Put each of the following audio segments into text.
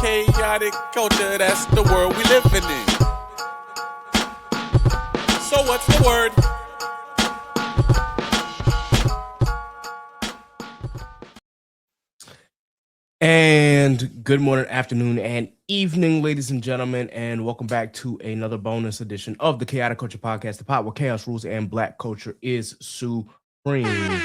chaotic culture, that's the world we living in. So what's the word? And good morning, afternoon, and evening, ladies and gentlemen, and welcome back to another bonus edition of the Chaotic Culture Podcast, the pod where chaos rules and black culture is supreme.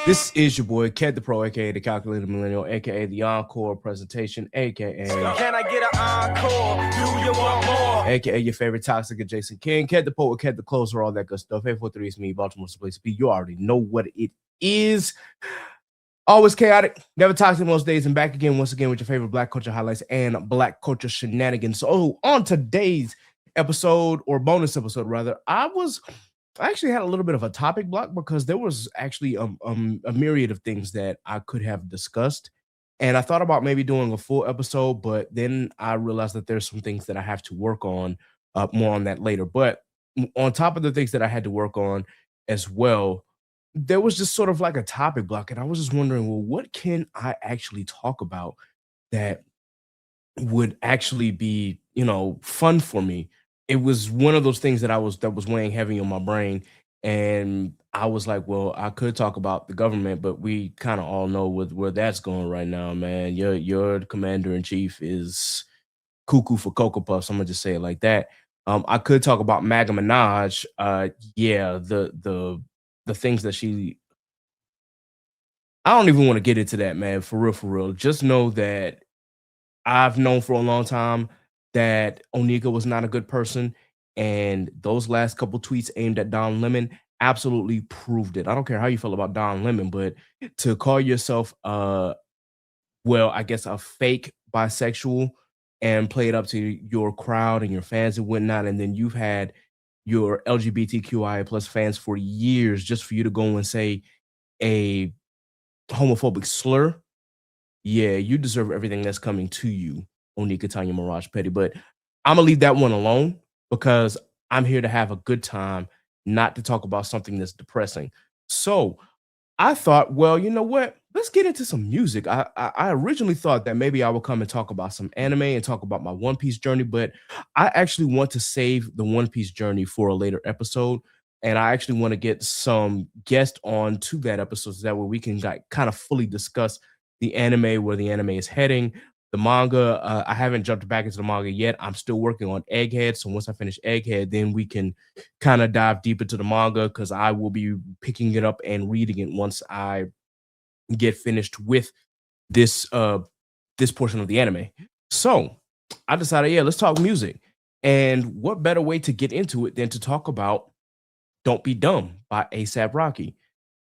This is your boy, Ked the Pro, aka the Calculated Millennial, aka the Encore Presentation, aka Can I get an encore? Do you want more? aka your favorite toxic adjacent king, Ked the Poet, Ked the Closer, all that good stuff. 843 is me, Baltimore's the place to be. You already know what it is. Always chaotic, never toxic most days, and back again once again with your favorite black culture highlights and black culture shenanigans. So on today's episode, or bonus episode rather, I actually had a little bit of a topic block because there was actually a myriad of things that I could have discussed. And I thought about maybe doing a full episode, but then I realized that there's some things that I have to work on, more on that later. But on top of the things that I had to work on as well, there was just sort of like a topic block. And I was just wondering, well, what can I actually talk about that would actually be, fun for me? It was one of those things that was weighing heavy on my brain. And I was like, well, I could talk about the government, but we kind of all know where that's going right now, man. Your commander in chief is cuckoo for Cocoa Puffs. I'm gonna just say it like that. I could talk about Maga Minaj. Yeah, the things that she, I don't even want to get into that, man. For real, for real. Just know that I've known for a long time that Onika was not a good person, and those last couple tweets aimed at Don Lemon absolutely proved it. I don't care how you feel about Don Lemon, but to call yourself, well, I guess a fake bisexual and play it up to your crowd and your fans and whatnot, and then you've had your LGBTQIA plus fans for years just for you to go and say a homophobic slur. Yeah, you deserve everything that's coming to you, Onika Tanya Mirage Petty. But I'm gonna leave that one alone because I'm here to have a good time, not to talk about something that's depressing. So I thought, well, you know what? Let's get into some music. I originally thought that maybe I would come and talk about some anime and talk about my One Piece journey, but I actually want to save the One Piece journey for a later episode. And I actually want to get some guests on to that episode so that way we can kind of fully discuss the anime, where the anime is heading, the manga. I haven't jumped back into the manga yet. I'm still working on Egghead. So once I finish Egghead, then we can kind of dive deep into the manga because I will be picking it up and reading it once I get finished with this this portion of the anime. So I decided, yeah, let's talk music. And what better way to get into it than to talk about Don't Be Dumb by ASAP Rocky.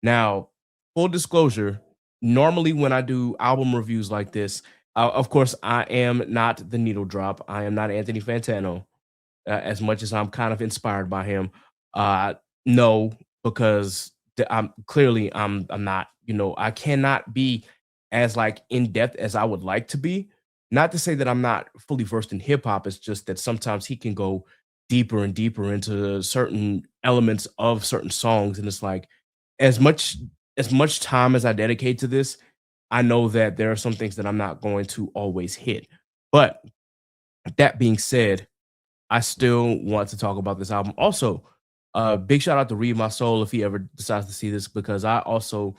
Now, full disclosure, normally when I do album reviews like this, of course, I am not the needle drop. I am not Anthony Fantano, as much as I'm kind of inspired by him. No, because I'm not. I cannot be as like in depth as I would like to be. Not to say that I'm not fully versed in hip hop. It's just that sometimes he can go deeper and deeper into certain elements of certain songs, and it's like as much time as I dedicate to this, I know that there are some things that I'm not going to always hit. But that being said, I still want to talk about this album. Also, big shout out to Read My Soul if he ever decides to see this, because I also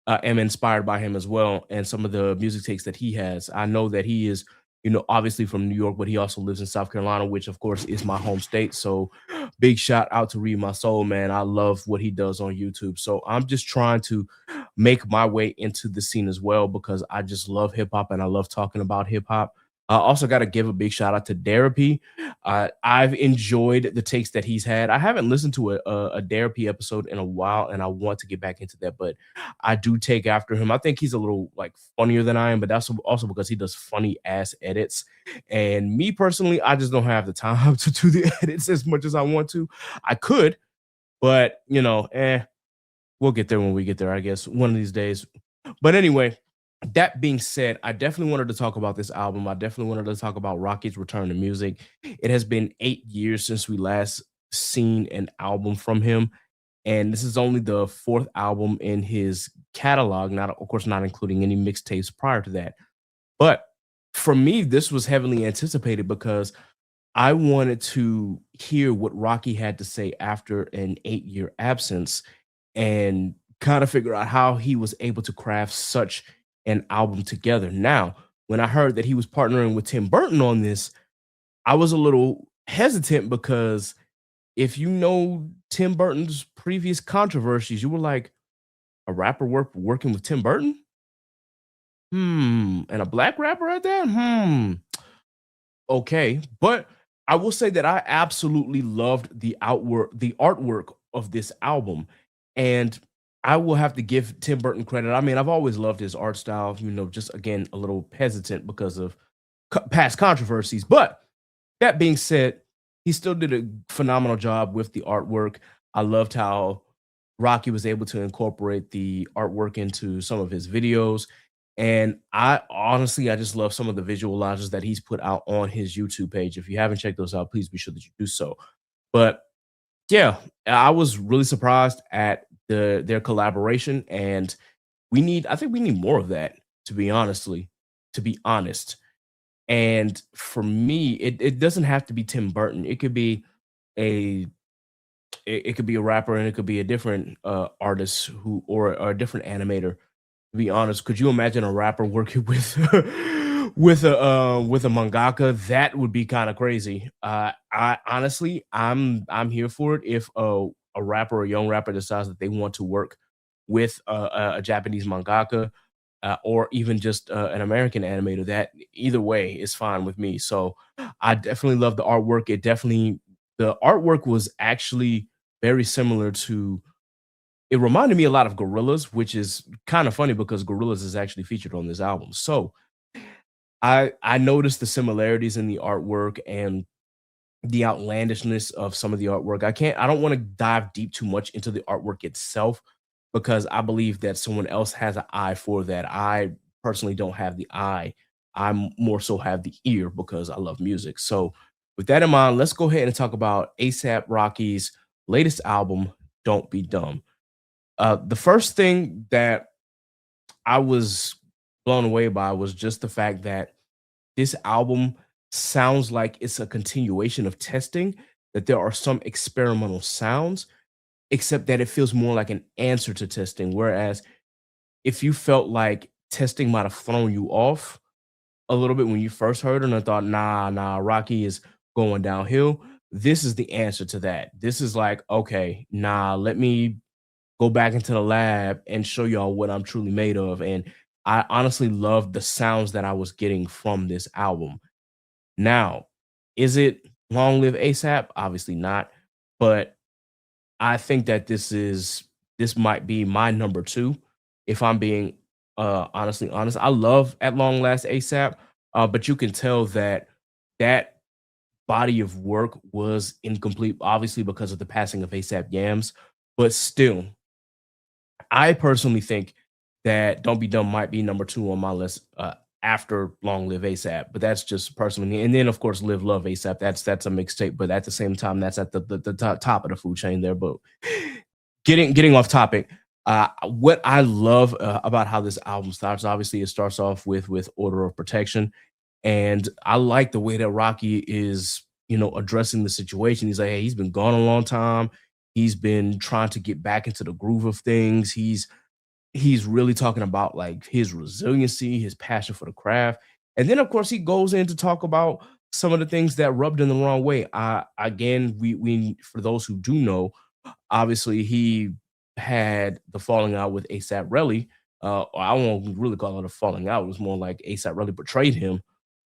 am inspired by him as well, and some of the music takes that he has. I know that he is, obviously from New York, but he also lives in South Carolina, which of course is my home state. So big shout out to Read My Soul, man. I love what he does on YouTube. So I'm just trying to make my way into the scene as well because I just love hip hop and I love talking about hip hop. I also got to give a big shout out to Therapy. I've enjoyed the takes that he's had. I haven't listened to a Therapy episode in a while, and I want to get back into that, but I do take after him. I think he's a little like funnier than I am, but that's also because he does funny ass edits. And me personally, I just don't have the time to do the edits as much as I want to. I could, but we'll get there when we get there, I guess, one of these days. But anyway, that being said, I definitely wanted to talk about this album. I definitely wanted to talk about Rocky's return to music. It has been 8 years since we last seen an album from him, and this is only the fourth album in his catalog, not, of course, not including any mixtapes prior to that. But for me, this was heavily anticipated because I wanted to hear what Rocky had to say after an 8-year absence and kind of figure out how he was able to craft such an album together. Now, when I heard that he was partnering with Tim Burton on this, I was a little hesitant because if you know Tim Burton's previous controversies, you were like, a rapper working with Tim Burton? And a black rapper at that? Okay. But I will say that I absolutely loved the artwork of this album. And I will have to give Tim Burton credit. I mean, I've always loved his art style, just again, a little hesitant because of past controversies. But that being said, he still did a phenomenal job with the artwork. I loved how Rocky was able to incorporate the artwork into some of his videos. And I just love some of the visualizers that he's put out on his YouTube page. If you haven't checked those out, please be sure that you do so. But yeah, I was really surprised at their collaboration, and I think we need more of that, to be honest. And for me, it doesn't have to be Tim Burton. A it could be a rapper, and it could be a different artist or a different animator. To be honest, could you imagine a rapper working with with a mangaka? That would be kind of crazy. I honestly, I'm here for it if a rapper or a young rapper decides that they want to work with a Japanese mangaka or even just an American animator. That either way is fine with me. So I definitely love the artwork. The artwork was actually very similar to. It reminded me a lot of Gorillas, which is kind of funny because Gorillas is actually featured on this album. So I noticed the similarities in the artwork and the outlandishness of some of the artwork. I don't want to dive deep too much into the artwork itself because I believe that someone else has an eye for that. I personally don't have the eye. I more so have the ear because I love music. So with that in mind, let's go ahead and talk about ASAP Rocky's latest album, Don't Be Dumb. The first thing that I was blown away by was just the fact that this album sounds like it's a continuation of testing, that there are some experimental sounds, except that it feels more like an answer to testing. Whereas if you felt like testing might have thrown you off a little bit when you first heard it and I thought, nah, Rocky is going downhill. This is the answer to that. This is like, okay, nah, let me go back into the lab and show y'all what I'm truly made of. And I honestly love the sounds that I was getting from this album. Now, is it Long Live ASAP? Obviously not. But I think that this might be my number two, if I'm being honestly honest. I love At Long Last ASAP, but you can tell that that body of work was incomplete, obviously because of the passing of ASAP Yams. But still, I personally think that Don't Be Dumb might be number two on my list after Long Live ASAP, but that's just personally. And then of course Live Love ASAP. That's a mixtape, but at the same time, that's at the top of the food chain there. But getting off topic, what I love about how this album starts, obviously it starts off with Order of Protection, and I like the way that Rocky is, addressing the situation. He's like, hey, he's been gone a long time. He's been trying to get back into the groove of things. He's really talking about like his resiliency, his passion for the craft. And then of course he goes in to talk about some of the things that rubbed him the wrong way. Again, we for those who do know, obviously he had the falling out with ASAP Relly. I won't really call it a falling out. It was more like ASAP Relly betrayed him.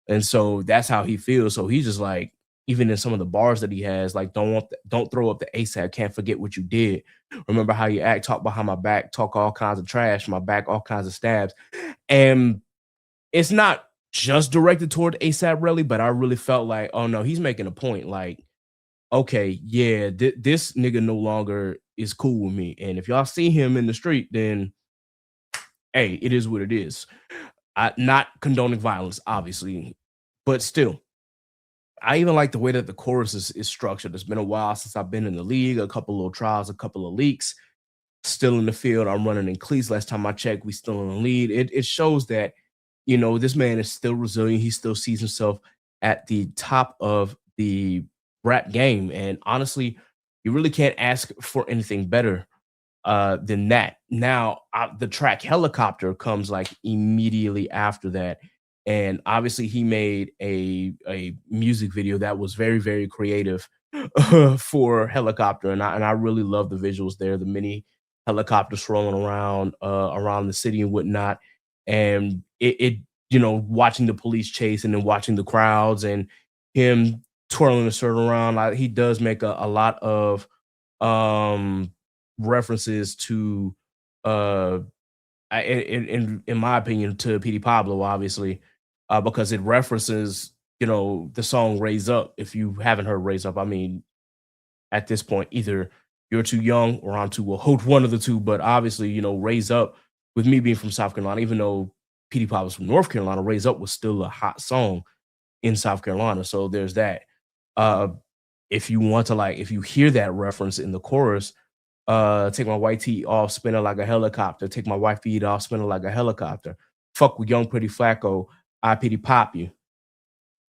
And so that's how he feels. So he's just like, even in some of the bars that he has, like, don't throw up the ASAP, can't forget what you did. Remember how you act, talk behind my back, talk all kinds of trash, my back, all kinds of stabs. And it's not just directed toward ASAP really, but I really felt like, oh no, he's making a point. Like, okay, yeah, this nigga no longer is cool with me. And if y'all see him in the street, then hey, it is what it is. Not condoning violence, obviously, but still. I even like the way that the chorus is structured. It's been a while since I've been in the league, a couple little trials, a couple of leaks. Still in the field. I'm running in cleats. Last time I checked, we still in the lead. It shows that this man is still resilient. He still sees himself at the top of the rap game. And honestly, you really can't ask for anything better than that. Now, the track Helicopter comes like immediately after that. And obviously, he made a music video that was very, very creative for Helicopter. And I really love the visuals there, the mini helicopters rolling around the city and whatnot. And watching the police chase and then watching the crowds and him twirling the shirt around, he does make a lot of um references to uh in my opinion to Petey Pablo, obviously, because it references the song Raise Up. If you haven't heard Raise Up, I mean, at this point either you're too young or I'm too old, one of the two. But obviously, Raise Up, with me being from South Carolina, even though Petey Pablo's from North Carolina, Raise Up was still a hot song in South Carolina. So there's that. uh if you want to, like, if you hear that reference in the chorus, take my white tee off, spinning like a helicopter. Take my white feet off, spinning like a helicopter. Fuck with young pretty Flacco, I pity pop you.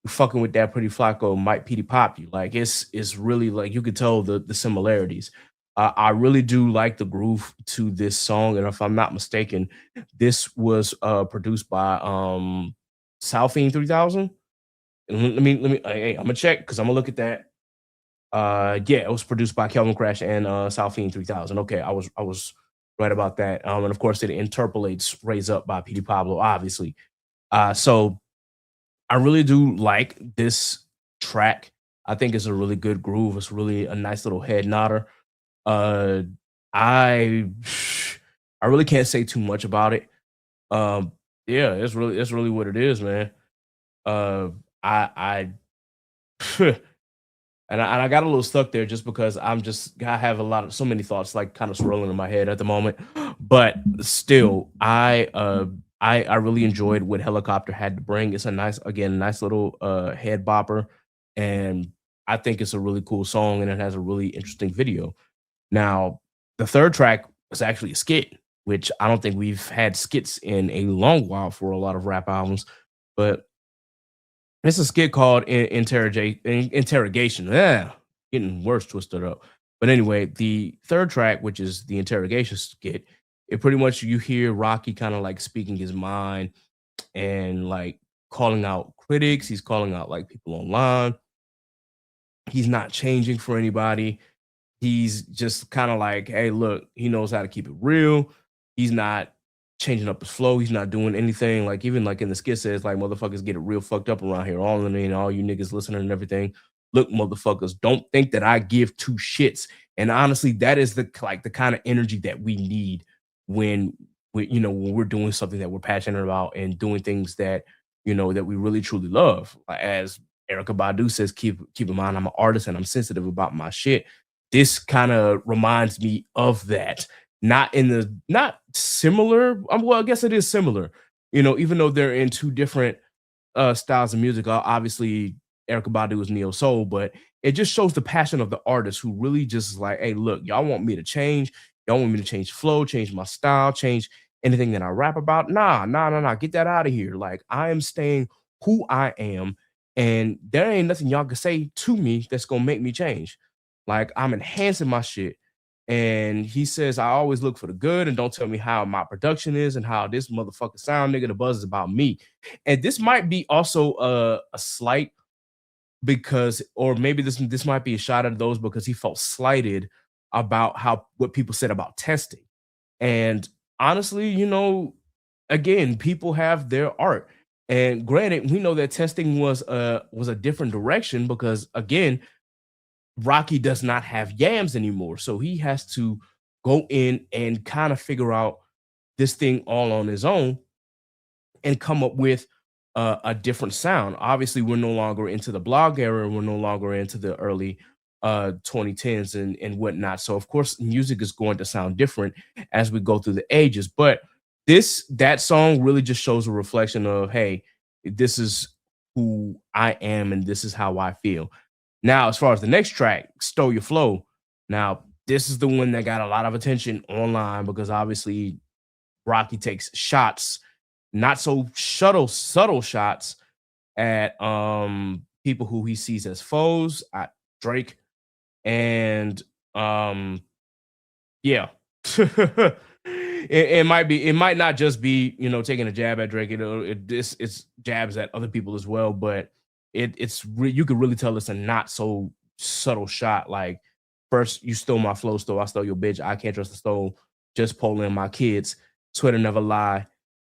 You fucking with that pretty Flacco, might pity pop you. Like, it's really like you could tell the similarities. I really do like the groove to this song, and if I'm not mistaken, this was produced by Southfiend 3000. And let me hey, I'm gonna check because I'm gonna look at that. Yeah, it was produced by Kelvin Crash and Southfiend 3000. Okay, I was right about that. And of course, it interpolates "Raise Up" by Petey Pablo, obviously. So I really do like this track. I think it's a really good groove. It's really a nice little head nodder. Uh, I I really can't say too much about it. Um, yeah, it's really what it is, man. Uh, I and I got a little stuck there just because I have so many thoughts like kind of swirling in my head at the moment. But still, I really enjoyed what Helicopter had to bring. It's a nice little head bopper, and I think it's a really cool song and it has a really interesting video. Now, the third track was actually a skit, which I don't think we've had skits in a long while for a lot of rap albums. But it's a skit called Interrogation. Yeah, getting worse twisted up. But anyway, the third track, which is the interrogation skit, it pretty much you hear Rocky kind of like speaking his mind and like calling out critics. He's calling out like people online. He's not changing for anybody. He's just kind of like, hey, look, he knows how to keep it real. He's not changing up his flow. He's not doing anything. Like, even like in the skit says, like, motherfuckers get it real fucked up around here. All in and all you niggas listening and everything. Look, motherfuckers, don't think that I give two shits. And honestly, that is the kind of energy that we need when when we're doing something that we're passionate about and doing things that that we really truly love. Like, as Erica Badu says, keep in mind, I'm an artist and I'm sensitive about my shit. This kind of reminds me of that. Not similar. Well, I guess it is similar. Even though they're in two different styles of music. Obviously, Erica Badu is neo soul, but it just shows the passion of the artist who really just is like, hey, look, y'all want me to change. Y'all want me to change flow, change my style, change anything that I rap about. Nah, nah, nah, nah. Get that out of here. Like, I am staying who I am, and there ain't nothing y'all can say to me that's gonna make me change. Like, I'm enhancing my shit. And he says, I always look for the good and don't tell me how my production is and how this motherfucker sound, nigga. The buzz is about me. And this might be also a slight because, or maybe this might be a shot at those because he felt slighted about what people said about testing. And honestly, again, people have their art. And granted, we know that testing was a different direction because, again, Rocky does not have yams anymore. So he has to go in and kind of figure out this thing all on his own and come up with a different sound. Obviously, we're no longer into the blog era. We're no longer into the early 2010s and whatnot. So, of course, music is going to sound different as we go through the ages. But that song really just shows a reflection of, hey, this is who I am and this is how I feel. Now, as far as the next track, Stole Your Flow. Now, this is the one that got a lot of attention online because obviously Rocky takes shots not so subtle shots at people who he sees as foes, at Drake, and yeah. It might not just be, taking a jab at Drake. It's jabs at other people as well, but you could really tell it's a not so subtle shot. Like, first you stole my flow, I stole your bitch. I can't trust the stole. Just pulling my kids. Swear to never lie.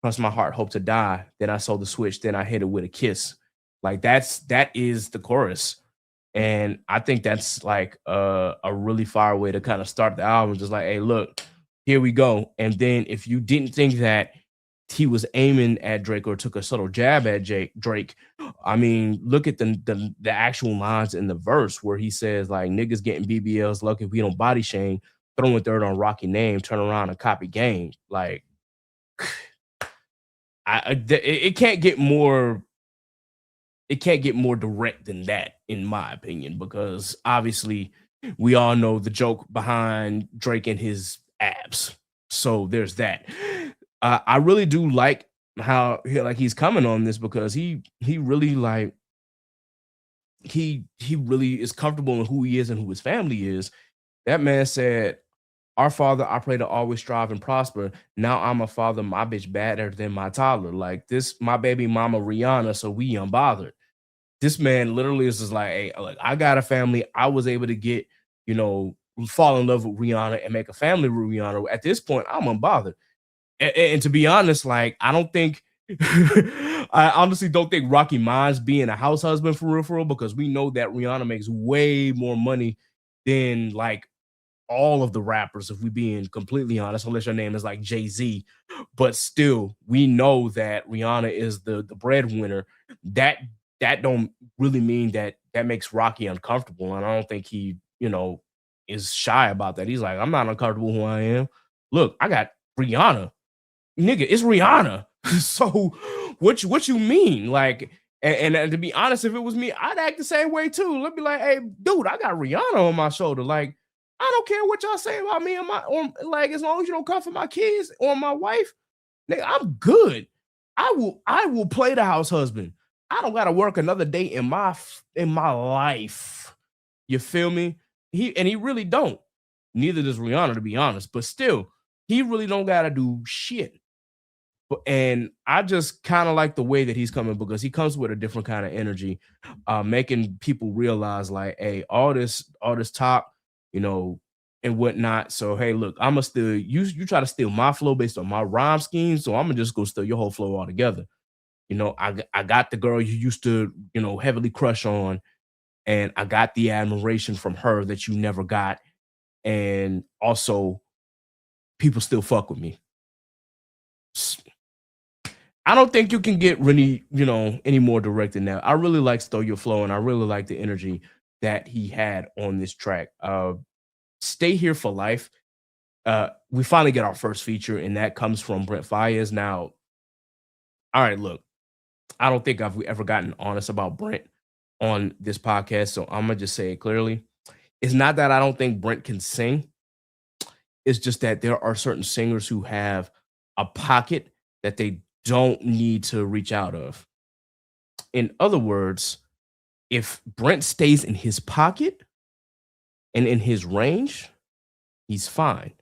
Cross my heart, hope to die. Then I sold the switch. Then I hit it with a kiss. Like, that is the chorus. And I think that's like a really far way to kind of start the album. Just like, hey, look, here we go. And then if you didn't think that he was aiming at Drake or took a subtle jab at Drake, I mean, look at the actual lines in the verse where he says, like, niggas getting BBLs, lucky we don't body shame, throwing dirt on Rocky name, turn around and copy game. Like, it can't get more. It can't get more direct than that, in my opinion, because obviously we all know the joke behind Drake and his abs. So there's that. I really do like how he's coming on this, because he really like he really is comfortable in who he is and who his family is. That man said, "Our Father, I pray to always strive and prosper. Now I'm a father, my bitch better than my toddler. Like this, my baby mama Rihanna, so we unbothered." This man literally is just like, hey, look, I got a family. I was able to get, fall in love with Rihanna and make a family with Rihanna. At this point, I'm unbothered. And to be honest, like, I don't think, I honestly don't think Rocky minds being a house husband for real, because we know that Rihanna makes way more money than like all of the rappers, if we being completely honest, unless your name is like Jay-Z. But still, we know that Rihanna is the breadwinner. That don't really mean that makes Rocky uncomfortable. And I don't think he, is shy about that. He's like, I'm not uncomfortable who I am. Look, I got Rihanna. Nigga, it's Rihanna. So what you mean? Like, and to be honest, if it was me, I'd act the same way too. Let me like, hey, dude, I got Rihanna on my shoulder. Like, I don't care what y'all say about me and like, as long as you don't come for my kids or my wife, nigga, I'm good. I will play the house husband. I don't gotta work another day in my life. You feel me? He really don't. Neither does Rihanna, to be honest. But still, he really don't gotta do shit. And I just kind of like the way that he's coming, because he comes with a different kind of energy, making people realize, like, hey, all this talk, and whatnot. So hey, look, I'ma steal you try to steal my flow based on my rhyme scheme, so I'm gonna just go steal your whole flow altogether. I got the girl you used to, heavily crush on, and I got the admiration from her that you never got. And also, people still fuck with me. I don't think you can get really, any more direct than that. I really like Stow Your Flow, and I really like the energy that he had on this track. Stay Here for Life. We finally get our first feature, and that comes from Brent Faiyaz. Now, all right, look, I don't think I've ever gotten honest about Brent on this podcast, so I'm gonna just say it clearly. It's not that I don't think Brent can sing. It's just that there are certain singers who have a pocket that they don't need to reach out of. In other words, if Brent stays in his pocket and in his range, he's fine.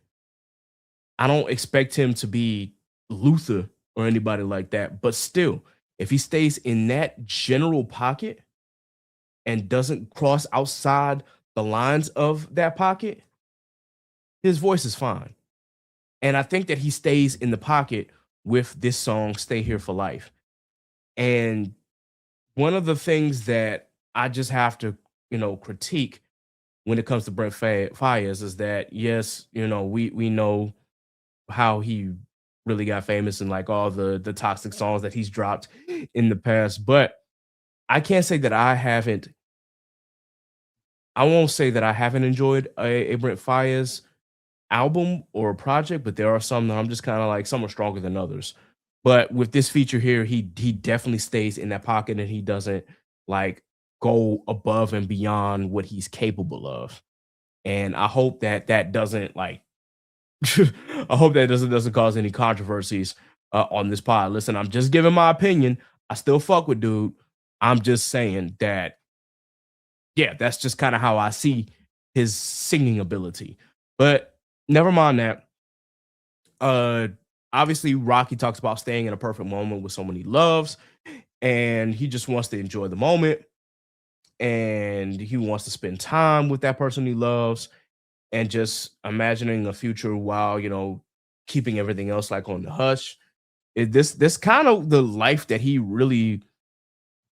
I don't expect him to be Luther or anybody like that, but still, if he stays in that general pocket and doesn't cross outside the lines of that pocket, his voice is fine. And I think that he stays in the pocket with this song, Stay Here for Life. And one of the things that I just have to, critique when it comes to Brent Faiyaz is that, yes, we know how he really got famous and like all the toxic songs that he's dropped in the past. But I can't say that I won't say that I haven't enjoyed a Brent Faiyaz album or a project, but there are some that I'm just kind of like, some are stronger than others. But with this feature here, he definitely stays in that pocket, and he doesn't like go above and beyond what he's capable of. And I hope that doesn't like I hope that doesn't cause any controversies on this pod. Listen, I'm just giving my opinion. I still fuck with dude. I'm just saying that, yeah, that's just kind of how I see his singing ability. But never mind that. Uh, Obviously, Rocky talks about staying in a perfect moment with someone he loves, and he just wants to enjoy the moment, and he wants to spend time with that person he loves, and just imagining a future while keeping everything else like on the hush. This kind of the life that he really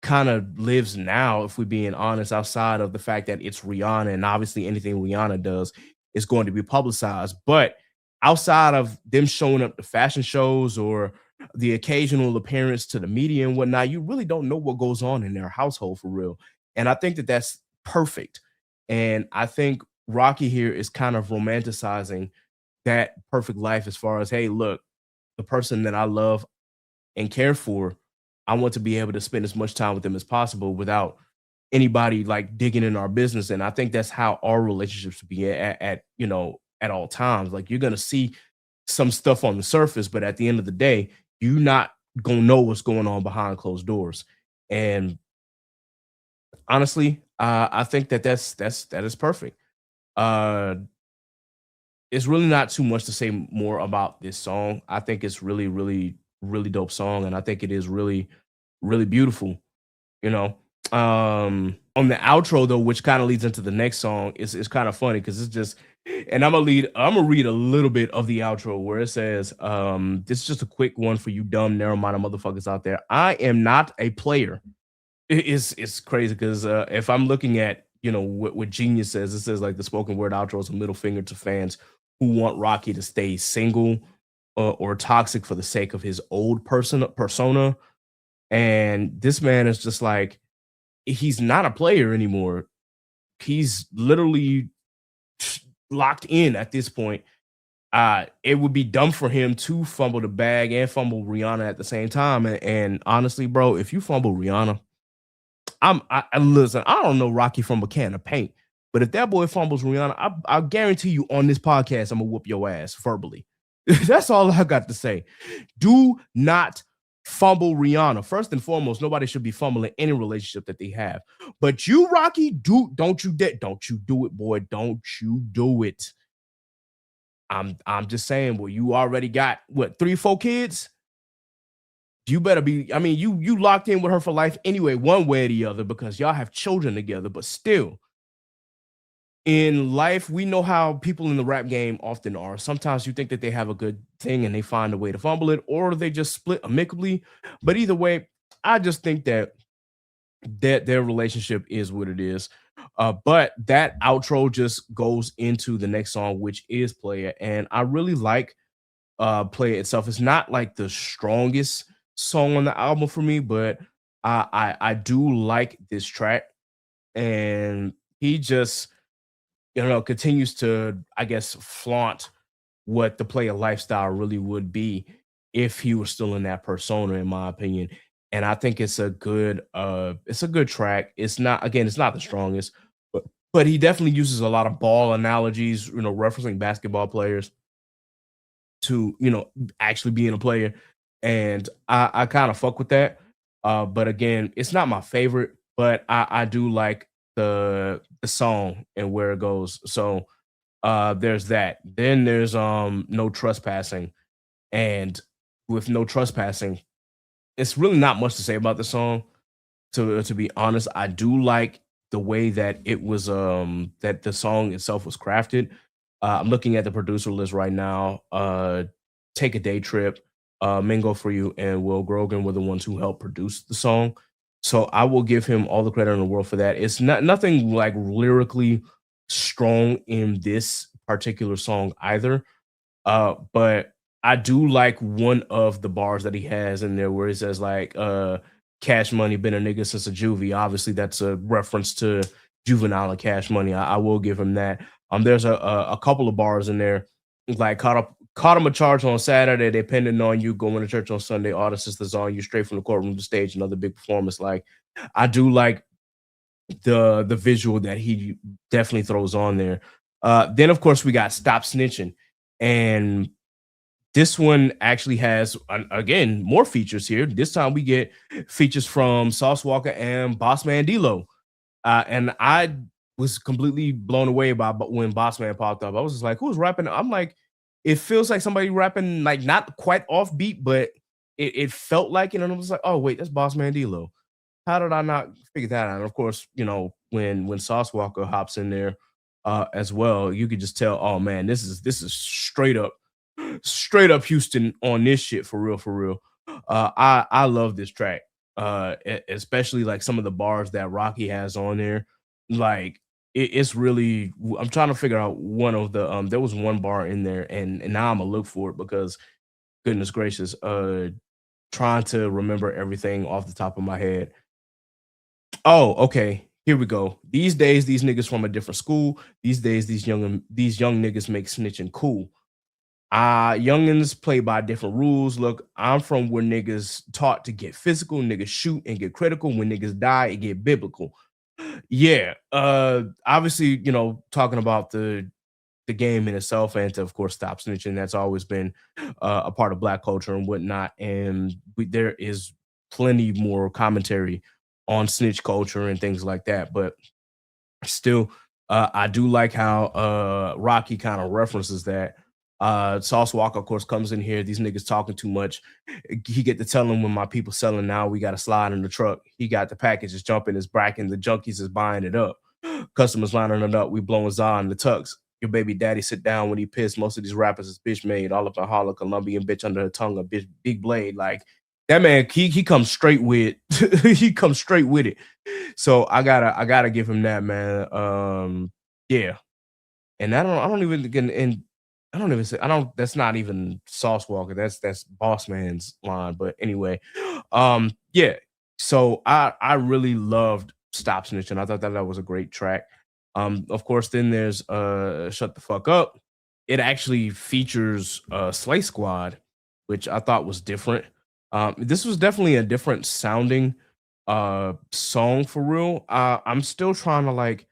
kind of lives now, if we're being honest, outside of the fact that it's Rihanna, and obviously anything Rihanna does is going to be publicized. But outside of them showing up to fashion shows or the occasional appearance to the media and whatnot, you really don't know what goes on in their household for real. And I think that that's perfect. And I think Rocky here is kind of romanticizing that perfect life as far as, hey, look, the person that I love and care for, I want to be able to spend as much time with them as possible without anybody like digging in our business. And I think that's how our relationships should be at all times. Like you're gonna see some stuff on the surface, but at the end of the day, you're not gonna know what's going on behind closed doors. And honestly, I think that that is perfect. Uh, it's really not too much to say more about this song. I think it's really, really, really dope song, and I think it is really, really beautiful. You know, on the outro though, which kind of leads into the next song, it's kind of funny because it's just, and I'm gonna read a little bit of the outro where it says, "This is just a quick one for you dumb narrow-minded motherfuckers out there. I am not a player." It's crazy because if I'm looking at what Genius says, it says like the spoken word outro is a middle finger to fans who want Rocky to stay single or toxic for the sake of his old persona. And this man is just like, he's not a player anymore. He's literally locked in at this point. It would be dumb for him to fumble the bag and fumble Rihanna at the same time. And honestly, bro, if you fumble Rihanna, I listen. I don't know Rocky from a can of paint, but if that boy fumbles Rihanna, I guarantee you on this podcast, I'm gonna whoop your ass verbally. That's all I got to say. Do not fumble Rihanna. First and foremost, nobody should be fumbling any relationship that they have. But you, Rocky, don't you don't you do it, boy. Don't you do it. I'm just saying, well, you already got what 3-4 kids? You better be, I mean, you locked in with her for life anyway, one way or the other, because y'all have children together, but still in life, we know how people in the rap game often are. Sometimes you think that they have a good thing and they find a way to fumble it, or they just split amicably. But either way, I just think that their relationship is what it is. But that outro just goes into the next song, which is Player. And I really like Player itself. It's not like the strongest song on the album for me, but I do like this track. And he just continues to, I guess, flaunt what the Player lifestyle really would be if he was still in that persona, in my opinion. And I think it's a good track. It's not the strongest, but he definitely uses a lot of ball analogies, referencing basketball players to, actually being a player. And I kind of fuck with that. But again, it's not my favorite, but I do like the song and where it goes. So there's that. Then there's No Trespassing. And with No Trespassing, it's really not much to say about the song. To be honest, I do like the way that it was that the song itself was crafted. I'm looking at the producer list right now. Take a Day Trip, Mingo for You, and Will Grogan were the ones who helped produce the song. So I will give him all the credit in the world for that. It's not nothing like lyrically strong in this particular song either. But I do like one of the bars that he has in there where he says like Cash Money been a nigga since a juvie. Obviously, that's a reference to Juvenile and Cash Money. I will give him that. There's a couple of bars in there, like caught him a charge on Saturday, depending on you going to church on Sunday. All the sisters on you, straight from the courtroom to stage, another big performance. Like I do like the visual that he definitely throws on there. Then of course we got Stop Snitching, and This one actually has again more features here. This time we get features from Sauce Walker and Bossman D-Lo. And I was completely blown away by but when Bossman popped up. I was just like, who's rapping? I'm like, it feels like somebody rapping like not quite off beat, but it felt like it. And I was like, oh wait, that's Bossman D-Lo. How did I not figure that out? And of course, when Sauce Walker hops in there as well, you could just tell, oh man, this is straight up Houston on this shit for real, for real. I love this track. Especially like some of the bars that Rocky has on there. Like it's really I'm trying to figure out one of the there was one bar in there and now I'm gonna look for it because goodness gracious, trying to remember everything off the top of my head. Oh, okay. Here we go. These days, these niggas from a different school. These days, these young niggas make snitching cool. Youngins play by different rules. Look, I'm from where niggas taught to get physical, niggas shoot and get critical. When niggas die, it get biblical. Yeah. Obviously, talking about the game in itself and to of course stop snitching. That's always been a part of black culture and whatnot. And there is plenty more commentary on snitch culture and things like that. But still, I do like how Rocky kind of references that. Sauce Walker, of course, comes in here. These niggas talking too much. He get to tell him when my people selling now, we got to slide in the truck. He got the packages jumping, is bracking, the junkies is buying it up. Customers lining it up. We blowing Zah in the tux. Your baby daddy sit down when he pissed. Most of these rappers is bitch made. All up in Holla, Colombian bitch under her tongue, a bitch, big blade. Like that man, he comes straight with he comes straight with it. So I gotta give him that, man. Yeah. And I don't even again and I don't even say I don't that's not even Sauce Walker. That's Boss Man's line. But anyway, yeah. So I really loved Stop Snitching. I thought that was a great track. Of course, then there's Shut the Fuck Up. It actually features Slay Squad, which I thought was different. This was definitely a different sounding song for real. I'm still trying to like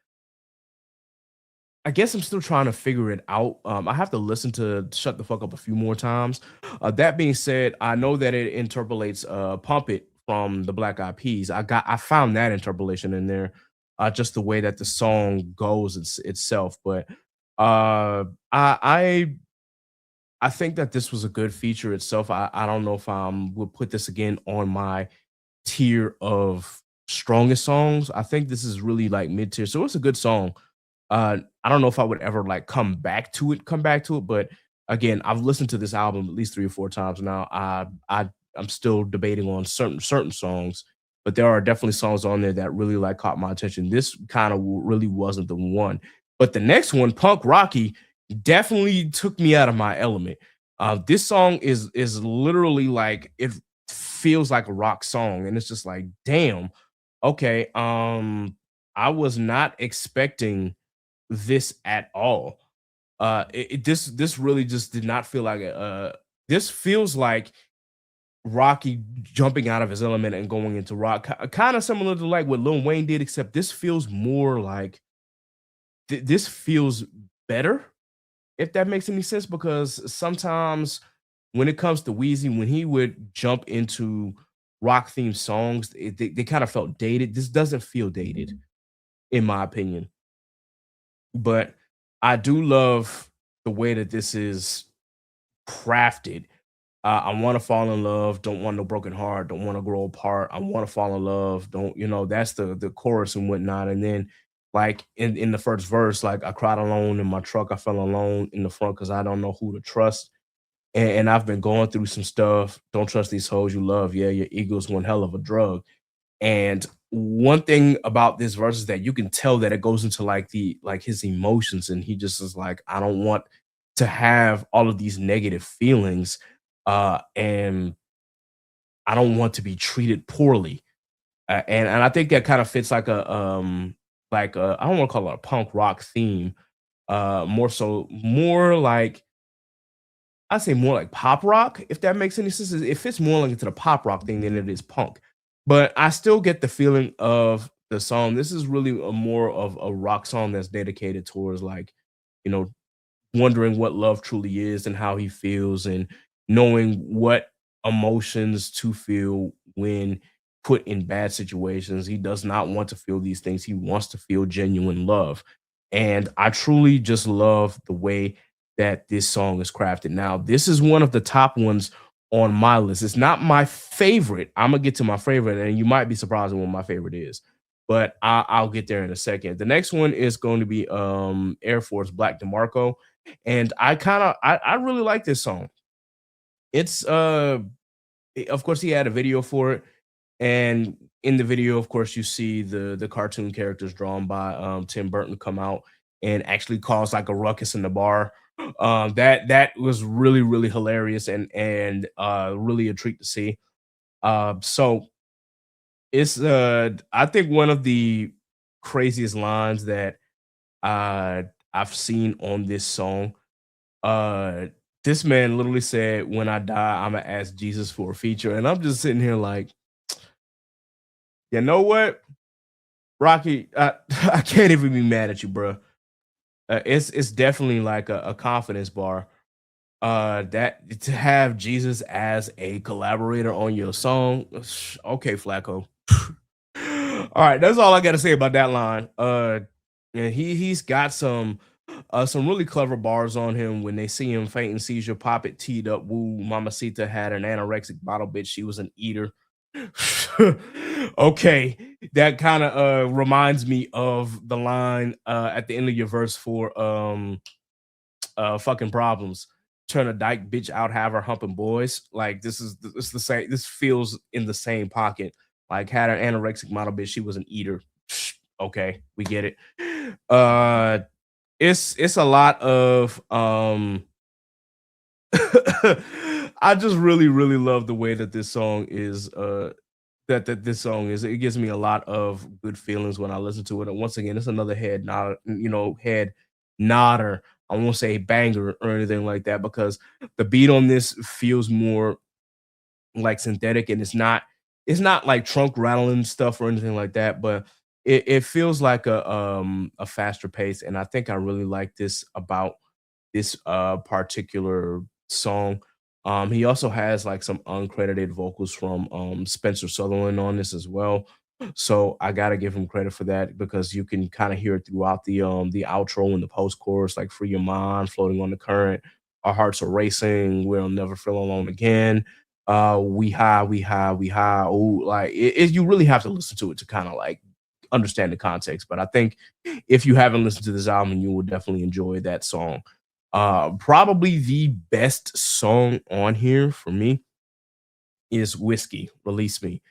I guess I'm still trying to figure it out. I have to listen to Shut the Fuck Up a few more times. That being said, I know that it interpolates Pump It from the Black Eyed Peas. I found that interpolation in there, just the way that the song goes itself. But I think that this was a good feature itself. I don't know if I would put this again on my tier of strongest songs. I think this is really like mid tier. So it's a good song. I don't know if I would ever like come back to it, but again, I've listened to this album at least 3 or 4 times now. I'm still debating on certain songs, but there are definitely songs on there that really like caught my attention. This kind of really wasn't the one. But the next one, Punk Rocky, definitely took me out of my element. This song is literally like it feels like a rock song, and it's just like, damn, okay. I was not expecting this at all. This really just did not feel like this feels like Rocky jumping out of his element and going into rock, kind of similar to like what Lil Wayne did, except this feels more like this feels better, if that makes any sense. Because sometimes when it comes to Wheezy, when he would jump into rock themed songs, they kind of felt dated. This doesn't feel dated, in my opinion. But I do love the way that this is crafted. I want to fall in love, don't want no broken heart, don't want to grow apart. I want to fall in love, don't that's the chorus and whatnot. And then like in the first verse, like I cried alone in my truck, I fell alone in the front because I don't know who to trust. And I've been going through some stuff. Don't trust these hoes you love. Yeah, your ego's one hell of a drug. And one thing about this verse is that you can tell that it goes into like his emotions, and he just is like, I don't want to have all of these negative feelings, and I don't want to be treated poorly. And I think that kind of fits like I don't want to call it a punk rock theme, more like I say more like pop rock, if that makes any sense. It fits more like into the pop rock thing than it is punk. But I still get the feeling of the song. This is really a more of a rock song that's dedicated towards like, you know, wondering what love truly is and how he feels. And knowing what emotions to feel when put in bad situations. He does not want to feel these things. He wants to feel genuine love. And I truly just love the way that this song is crafted. Now, this is one of the top ones on my list. It's not my favorite. I'm gonna get to my favorite, and you might be surprised at what my favorite is, but I'll get there in a second. The next one is going to be Air Force Black DeMarco, and I really like this song. It's of course he had a video for it, and in the video, of course, you see the cartoon characters drawn by Tim Burton come out and actually cause like a ruckus in the bar. That was really hilarious and really a treat to see. So it's I think one of the craziest lines that uh I've seen on this song. Uh this man literally said, "When I die, I'm gonna ask Jesus for a feature." And I'm just sitting here like, you know what, Rocky, I can't even be mad at you, bro. It's definitely like a confidence bar. That to have Jesus as a collaborator on your song, okay, Flacco. All right, that's all I got to say about that line. And he's got some really clever bars on him when they see him fainting seizure, pop it, teed up, woo, Mamacita had an anorexic bottle bitch, she was an eater. Okay, that kind of reminds me of the line at the end of your verse for fucking problems. Turn a dyke bitch out, have her humping boys. Like this the same. This feels in the same pocket. Like had an anorexic model bitch, she was an eater. Okay, we get it. Uh, it's a lot of I just really love the way that this song is that this song is. It gives me a lot of good feelings when I listen to it. And once again, it's another head nod, head nodder. I won't say banger or anything like that because the beat on this feels more like synthetic, and it's not like trunk rattling stuff or anything like that, but it feels like a faster pace. And I think I really like this about this particular song. He also has like some uncredited vocals from Spencer Sutherland on this as well. So I gotta give him credit for that because you can kind of hear it throughout the outro and the post chorus, like "Free Your Mind," "Floating on the Current," "Our Hearts Are Racing," "We'll Never Feel Alone Again," "We High, We High, We High." Oh, like you really have to listen to it to kind of like understand the context. But I think if you haven't listened to this album, you will definitely enjoy that song. Probably the best song on here for me is Whiskey, Release Me.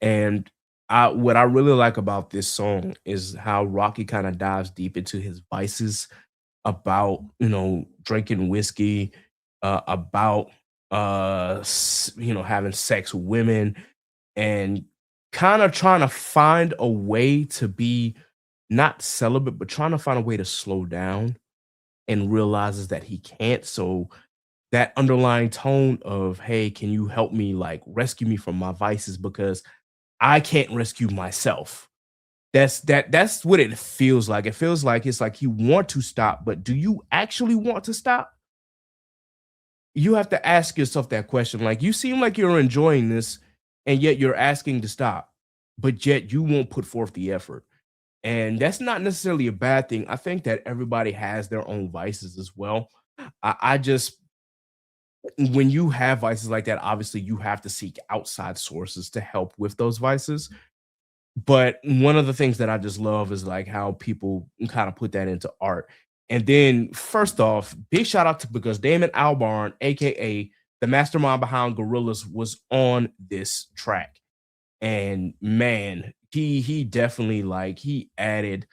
And what I really like about this song is how Rocky kind of dives deep into his vices about, drinking whiskey, about having sex with women and kind of trying to find a way to be not celibate, but trying to find a way to slow down and realizes that he can't. So that underlying tone of, "Hey, can you help me like rescue me from my vices because I can't rescue myself." That's what it feels like. It feels like it's like you want to stop, but do you actually want to stop? You have to ask yourself that question. Like you seem like you're enjoying this and yet you're asking to stop, but yet you won't put forth the effort. And that's not necessarily a bad thing. I think that everybody has their own vices as well. I just when you have vices like that, obviously you have to seek outside sources to help with those vices. But one of the things that I just love is like how people kind of put that into art. And then first off, big shout out to because Damon Albarn, aka the mastermind behind Gorillaz, was on this track. And man, he definitely like he added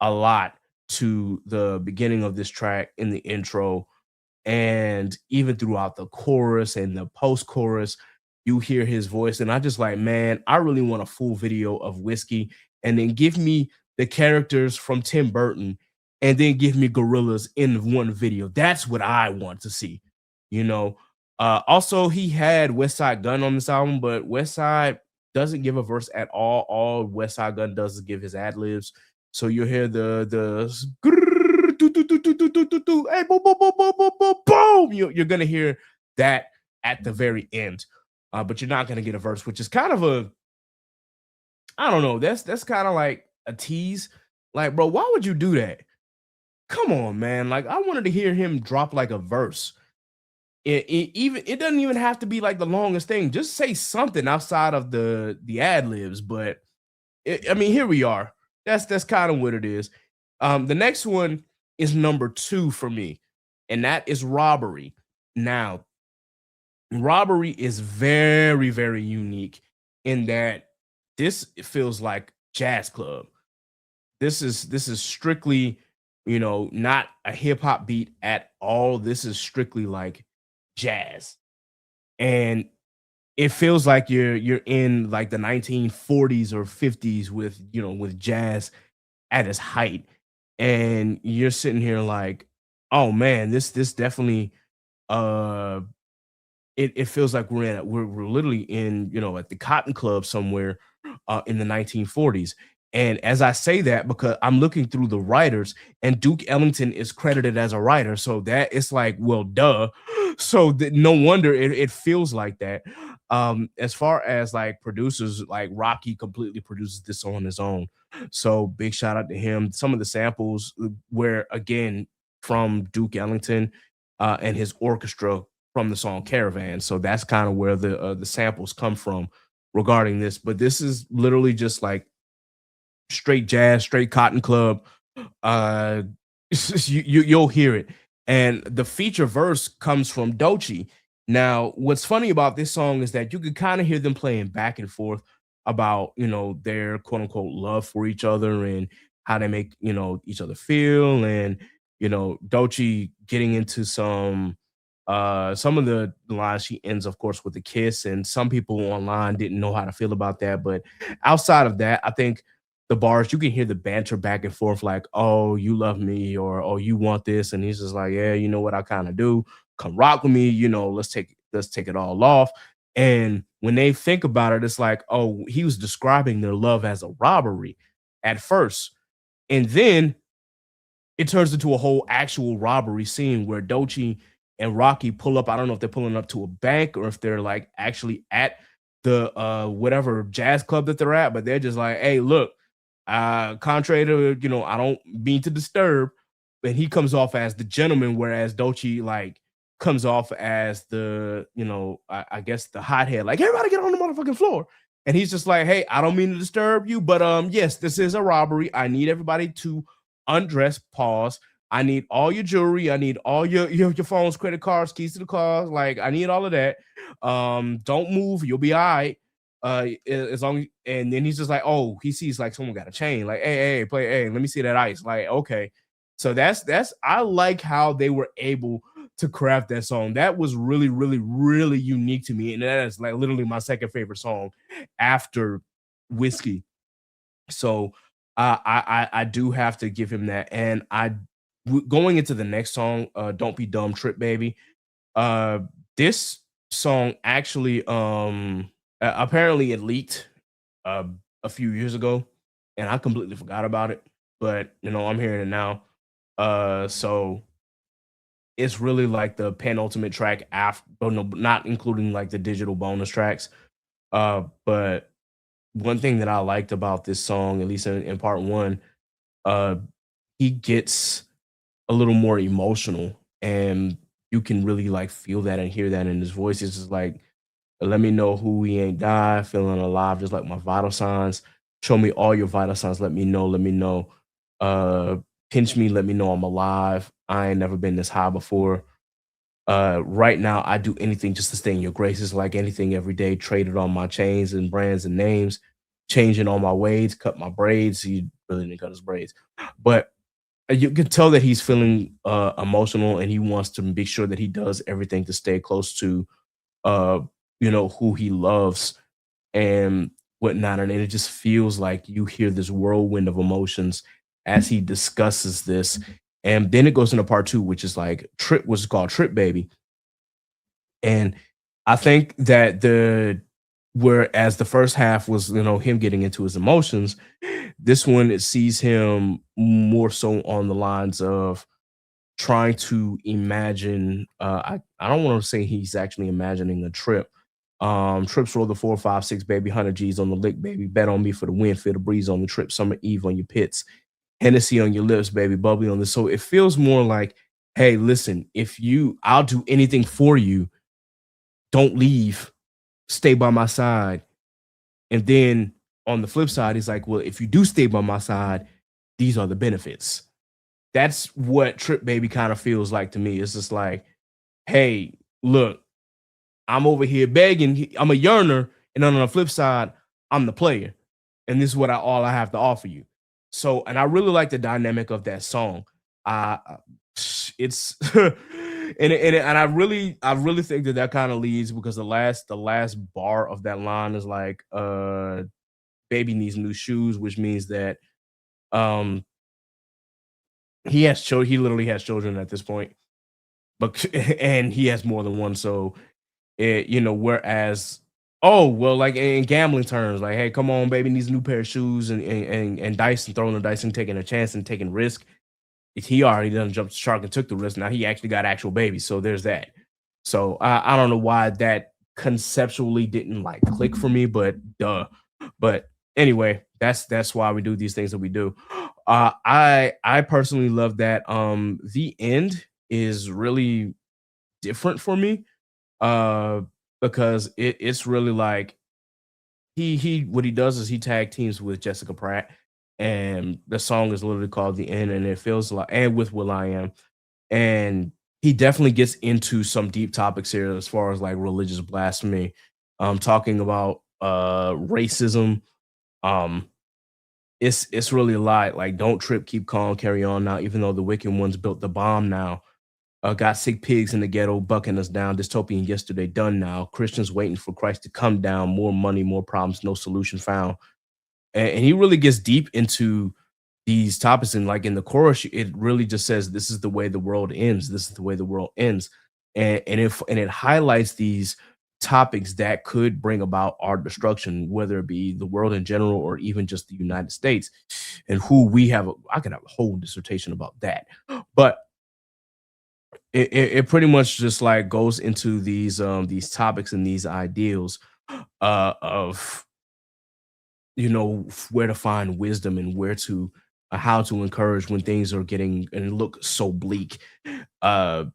a lot to the beginning of this track in the intro and even throughout the chorus and the post chorus, you hear his voice. And I just like, man, I really want a full video of Whiskey and then give me the characters from Tim Burton and then give me Gorillas in one video. That's what I want to see, you know. Also, he had West Side Gun on this album, but West Side doesn't give a verse at all. All West Side Gun does is give his ad libs. So you hear the hey, boom, boom, boom, boom, boom, boom, boom. You're gonna hear that at the very end. But you're not gonna get a verse, which is kind of a, I don't know. That's kind of like a tease. Like, bro, why would you do that? Come on, man. Like, I wanted to hear him drop like a verse. It doesn't even have to be like the longest thing. Just say something outside of the ad libs. But I mean, here we are. That's kind of what it is. The next one is number 2 for me, and that is Robbery. Now, Robbery is very, very unique in that this feels like jazz club. This is strictly, not a hip hop beat at all. This is strictly like jazz. And it feels like you're in like the 1940s or 50s with, with jazz at its height. And you're sitting here like, oh man, this definitely uh it feels like we're literally in, at the Cotton Club somewhere in the 1940s. And as I say that, because I'm looking through the writers, and Duke Ellington is credited as a writer, so that it's like, well, duh. So no wonder it feels like that. As far as like producers, like Rocky completely produces this on his own. So big shout out to him. Some of the samples were again from Duke Ellington and his orchestra from the song Caravan. So that's kind of where the samples come from regarding this. But this is literally just like straight jazz, straight Cotton Club. Uh, you'll hear it, and the feature verse comes from Doechii. Now, what's funny about this song is that you could kind of hear them playing back and forth about their quote unquote love for each other and how they make each other feel, and Doechii getting into some of the lines. She ends, of course, with a kiss, and some people online didn't know how to feel about that. But outside of that, I think the bars, you can hear the banter back and forth, like, oh, you love me, or oh, you want this. And he's just like, yeah, you know what, I kind of do. Come rock with me, let's take it all off. And when they think about it, it's like, oh, he was describing their love as a robbery at first. And then it turns into a whole actual robbery scene where Doechii and Rocky pull up. I don't know if they're pulling up to a bank or if they're like actually at the whatever jazz club that they're at, but they're just like, hey, look, contrary to, I don't mean to disturb, but he comes off as the gentleman, whereas Doechii like comes off as the, I guess the hothead, like, everybody get on the motherfucking floor. And he's just like, hey, I don't mean to disturb you, but yes, this is a robbery. I need everybody to undress, pause. I need all your jewelry. I need all your phones, credit cards, keys to the cars. Like, I need all of that. Don't move. You'll be all right. As long, and then he's just like, oh, he sees like someone got a chain. Like, hey, play, hey, let me see that ice. Like, okay. So that's I like how they were able to craft that song. That was really, really, really unique to me. And that is like literally my second favorite song after Whiskey. So I do have to give him that. And going into the next song, Don't Be Dumb, Trip Baby. This song actually apparently it leaked a few years ago, and I completely forgot about it. But I'm hearing it now. So it's really like the penultimate track after, but no, not including like the digital bonus tracks. But one thing that I liked about this song, at least in part one, uh, he gets a little more emotional, and you can really like feel that and hear that in his voice. It's just like, let me know who we ain't die, feeling alive, just like my vital signs. Show me all your vital signs. Let me know. Let me know. Pinch me. Let me know I'm alive. I ain't never been this high before. Right now, I do anything just to stay in your graces, like anything every day. Traded on my chains and brands and names, changing all my ways, cut my braids. He really didn't cut his braids, but you can tell that he's feeling emotional, and he wants to be sure that he does everything to stay close to uh who he loves and whatnot. And it just feels like you hear this whirlwind of emotions as he discusses this. And then it goes into part two, which is like Trip, was called Trip Baby. And I think that whereas the first half was, him getting into his emotions, this one, it sees him more so on the lines of trying to imagine. I don't want to say he's actually imagining a trip. Trips roll the 4, 5, 6, baby, 100 G's on the lick, baby. Bet on me for the win, feel the breeze on the trip, summer eve on your pits, Hennessy on your lips, baby, bubbly on the. So it feels more like, hey, listen, I'll do anything for you. Don't leave, stay by my side. And then on the flip side, he's like, well, if you do stay by my side, these are the benefits. That's what Trip Baby kind of feels like to me. It's just like, hey, look, I'm over here begging. I'm a yearner, and then on the flip side, I'm the player, and this is what all I have to offer you. So, and I really like the dynamic of that song. Uh, it's and I really think that kind of leads because the last bar of that line is like, baby needs new shoes, which means that um he literally has children at this point, but and he has more than one. So whereas, oh well, like in gambling terms, like, hey, come on, baby needs a new pair of shoes, and dice and throwing the dice and taking a chance and taking risk. He already done jumped the shark and took the risk. Now he actually got actual babies. So there's that. So I don't know why that conceptually didn't like click for me, but duh. But anyway, that's why we do these things that we do. I personally love that. The end is really different for me. Uh, because it's really like he what he does is he tag teams with Jessica Pratt, and the song is literally called "The End," and it feels like, and with will.i.am, and he definitely gets into some deep topics here as far as like religious blasphemy, talking about racism. Um, it's really a lot. Like, don't trip, keep calm, carry on now. Even though the wicked ones built the bomb now, got sick pigs in the ghetto bucking us down. Dystopian yesterday done now. Christians waiting for Christ to come down. More money, more problems, no solution found. And he really gets deep into these topics. And like in the chorus, it really just says, "This is the way the world ends. This is the way the world ends." And it highlights these topics that could bring about our destruction, whether it be the world in general or even just the United States, and who we have. I could have a whole dissertation about that, but it pretty much just like goes into these topics and these ideals of where to find wisdom and where to how to encourage when things are getting and look so bleak. uh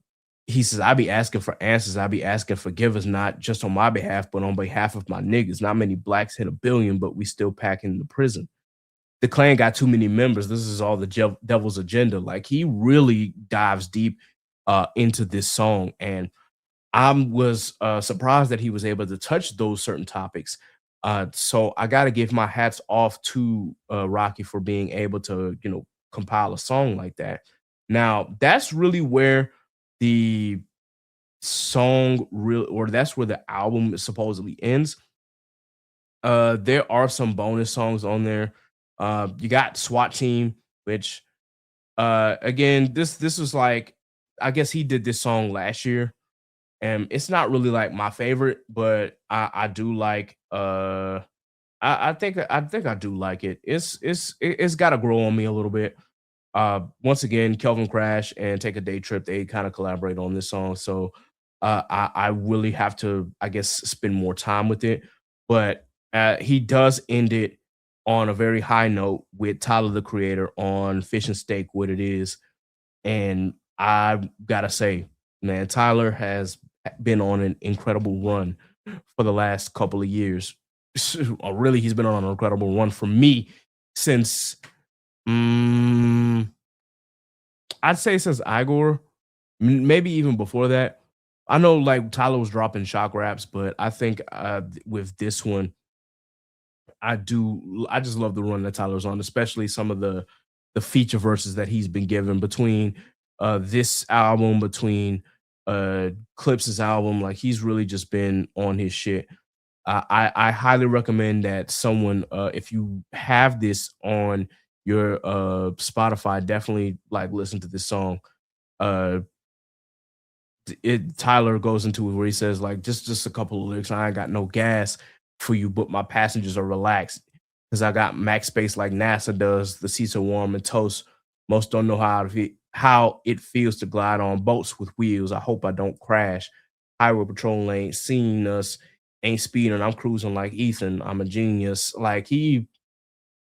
he says, I be asking for answers, I be asking forgiveness, not just on my behalf but on behalf of my niggas. Not many blacks hit 1 billion, but we still packing the prison. The Klan got too many members. This is all the devil's agenda. Like, he really dives deep into this song, and I was surprised that he was able to touch those certain topics. So I got to give my hats off to Rocky for being able to, compile a song like that. Now, that's really where the song real or that's where the album supposedly ends. There are some bonus songs on there. You got SWAT Team, which again, this was like, I guess he did this song last year, and it's not really like my favorite, but I do like I think I do like it. It's got to grow on me a little bit. Once again, Kelvin Crash and Take a Day Trip, they kind of collaborate on this song, so I really have to, I guess, spend more time with it. But he does end it on a very high note with Tyler the Creator on Fish and Steak, What It Is. And I gotta say, man, Tyler has been on an incredible run for the last couple of years. Really, he's been on an incredible run for me since, mm, I'd say since Igor, maybe even before that. I know like Tyler was dropping shock raps, but I think with this one, I just love the run that Tyler's on, especially some of the feature verses that he's been given between this album, between Clips's album. Like, he's really just been on his shit. I highly recommend that someone, if you have this on your Spotify, definitely like listen to this song. Uh Tyler goes into it where he says like, just a couple of lyrics. I ain't got no gas for you, but my passengers are relaxed because I got max space like NASA does. The seats are warm and toast. Most don't know how to how it feels to glide on boats with wheels. I hope I don't crash. Highway patrol ain't seen us, ain't speeding. I'm cruising like Ethan. I'm a genius. Like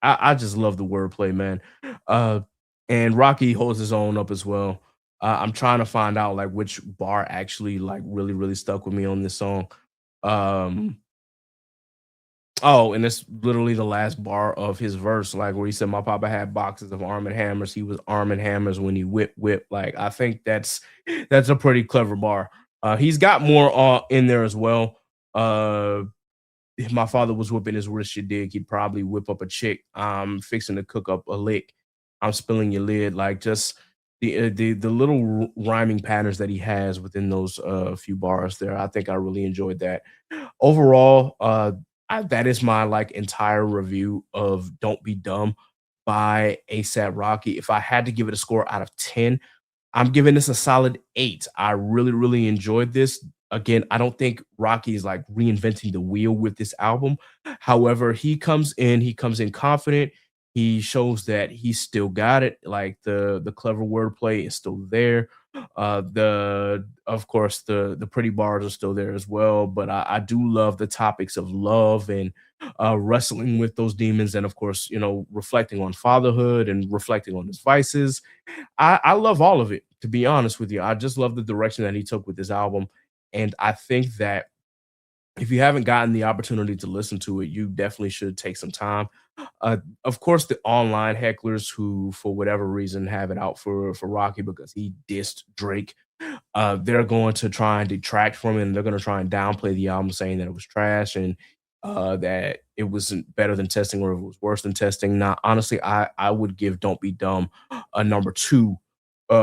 I just love the wordplay, man. Uh, and Rocky holds his own up as well. I'm trying to find out like which bar actually like really stuck with me on this song. Um, Oh, and it's literally the last bar of his verse, like where he said, "My papa had boxes of Arm& Hammers. He was arming hammers when he whip." Like I think that's a pretty clever bar. He's got more in there as well. If my father was whipping his wrist, you dig, he'd probably whip up a chick. I'm fixing to cook up a lick. I'm spilling your lid. Like just the little rhyming patterns that he has within those few bars there. I think I really enjoyed that. Overall, that is my like entire review of "Don't Be Dumb" by ASAP Rocky. If I had to give it a score out of 10, I'm giving this a solid 8. I really enjoyed this. Again, I don't think Rocky is like reinventing the wheel with this album. However, he comes in confident. He shows that he still got it. Like the clever wordplay is still there. The of course the pretty bars are still there as well. But I do love the topics of love and wrestling with those demons, and of course, reflecting on fatherhood and reflecting on his vices. I love all of it, to be honest with you. I just love the direction that he took with this album. And I think that if you haven't gotten the opportunity to listen to it, you definitely should take some time. Of course, the online hecklers who, for whatever reason, have it out for Rocky because he dissed Drake, they're going to try and detract from it, and they're going to try and downplay the album, saying that it was trash and that it wasn't better than testing or it was worse than testing. Now, honestly, I would give "Don't Be Dumb" a number two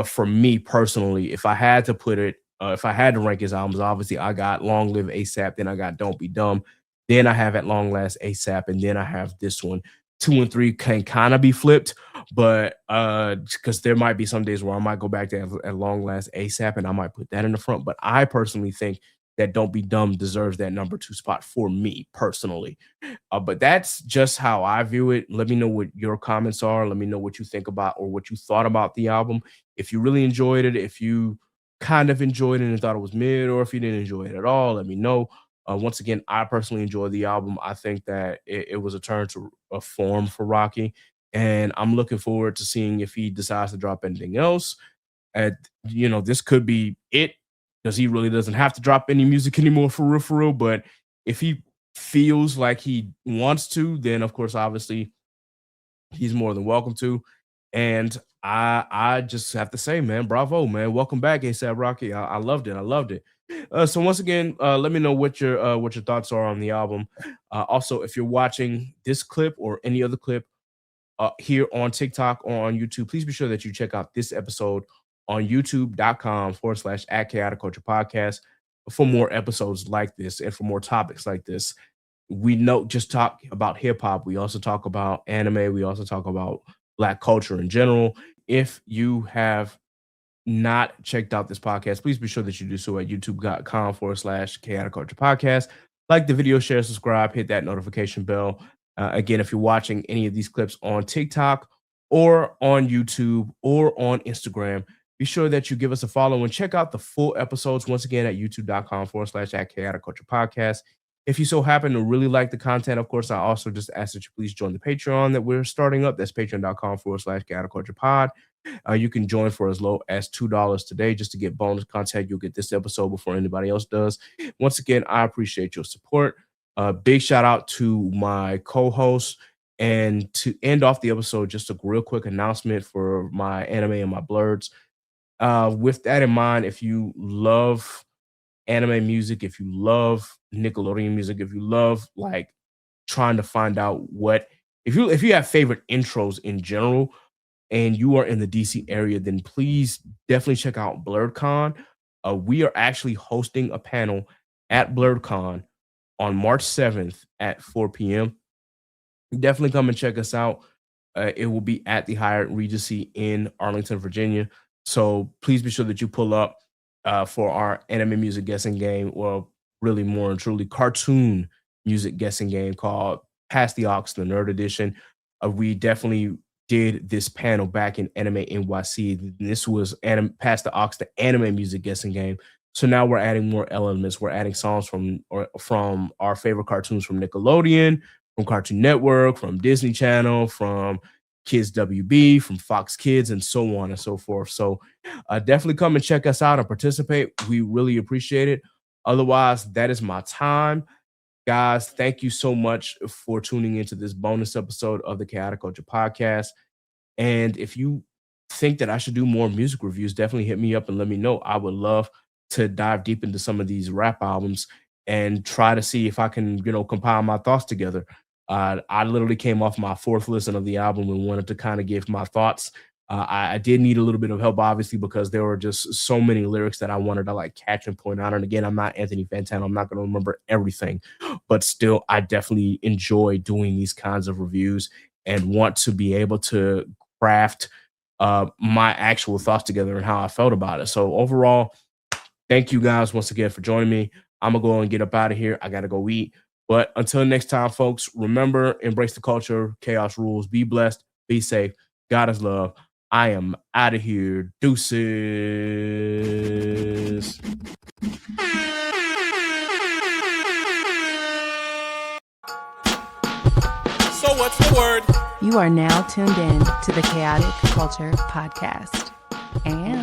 for me personally. If I had to put it, if I had to rank his albums, obviously I got "Long Live ASAP," then I got "Don't Be Dumb," then I have "At Long Last ASAP," and then I have this one. Two and three can kind of be flipped, but because there might be some days where I might go back to "At Long Last ASAP" and I might put that in the front. But I personally think that "Don't Be Dumb" deserves that number two spot for me personally. But that's just how I view it. Let me know what your comments are. Let me know what you think about or what you thought about the album. If you really enjoyed it, if you kind of enjoyed it and thought it was mid, or if you didn't enjoy it at all, let me know. Once again, I personally enjoyed the album. I think that it was a turn to a form for Rocky, and I'm looking forward to seeing if he decides to drop anything else. And this could be it because he really doesn't have to drop any music anymore for real, for real. But if he feels like he wants to, then of course, obviously, he's more than welcome to. And I just have to say, man, bravo, man. Welcome back, ASAP Rocky. I loved it. I loved it. So once again, let me know what your thoughts are on the album. Also, if you're watching this clip or any other clip here on TikTok or on YouTube, please be sure that you check out this episode on youtube.com/ at Chaotic Culture Podcast for more episodes like this and for more topics like this. We know just talk about hip hop. We also talk about anime. We also talk about Black culture in general. If you have not checked out this podcast, please be sure that you do so at youtube.com/ Chaotic Culture Podcast. Like the video, share, subscribe, hit that notification bell. Again, if you're watching any of these clips on TikTok or on YouTube or on Instagram, be sure that you give us a follow and check out the full episodes once again at youtube.com/ at Chaotic Culture Podcast. If you so happen to really like the content, of course, I also just ask that you please join the Patreon that we're starting up. That's patreon.com/ Chaotic Culture Pod. You can join for as low as $2 today just to get bonus content. You'll get this episode before anybody else does. Once again, I appreciate your support. Big shout out to my co-host. And to end off the episode, just a real quick announcement for my anime and my blurs. With that in mind, if you love anime music, if you love Nickelodeon music, if you love like trying to find out if you have favorite intros in general, and you are in the DC area, then please definitely check out BlurredCon. We are actually hosting a panel at BlurredCon on March 7th at 4 p.m. Definitely come and check us out. It will be at the Hyatt Regency in Arlington, Virginia. So please be sure that you pull up for our anime music guessing game, or really more and truly cartoon music guessing game called Pass the Aux, the Nerd Edition. We definitely did this panel back in Anime NYC. This was Past the Aux, the anime music guessing game. So now we're adding more elements. We're adding songs from our favorite cartoons from Nickelodeon, from Cartoon Network, from Disney Channel, from Kids WB, from Fox Kids, and so on and so forth. So definitely come and check us out and participate. We really appreciate it. Otherwise, that is my time. Guys, thank you so much for tuning into this bonus episode of the Chaotic Culture Podcast. And if you think that I should do more music reviews, definitely hit me up and let me know. I would love to dive deep into some of these rap albums and try to see if I can, compile my thoughts together. I literally came off my fourth listen of the album and wanted to kind of give my thoughts. I did need a little bit of help, obviously, because there were just so many lyrics that I wanted to catch and point out. And again, I'm not Anthony Fantano. I'm not going to remember everything, but still, I definitely enjoy doing these kinds of reviews and want to be able to craft my actual thoughts together and how I felt about it. So overall, thank you guys once again for joining me. I'm going to go and get up out of here. I got to go eat. But until next time, folks, remember, embrace the culture, chaos rules, be blessed, be safe, God is love. I am out of here. Deuces. So what's the word? You are now tuned in to the Chaotic Culture Podcast. And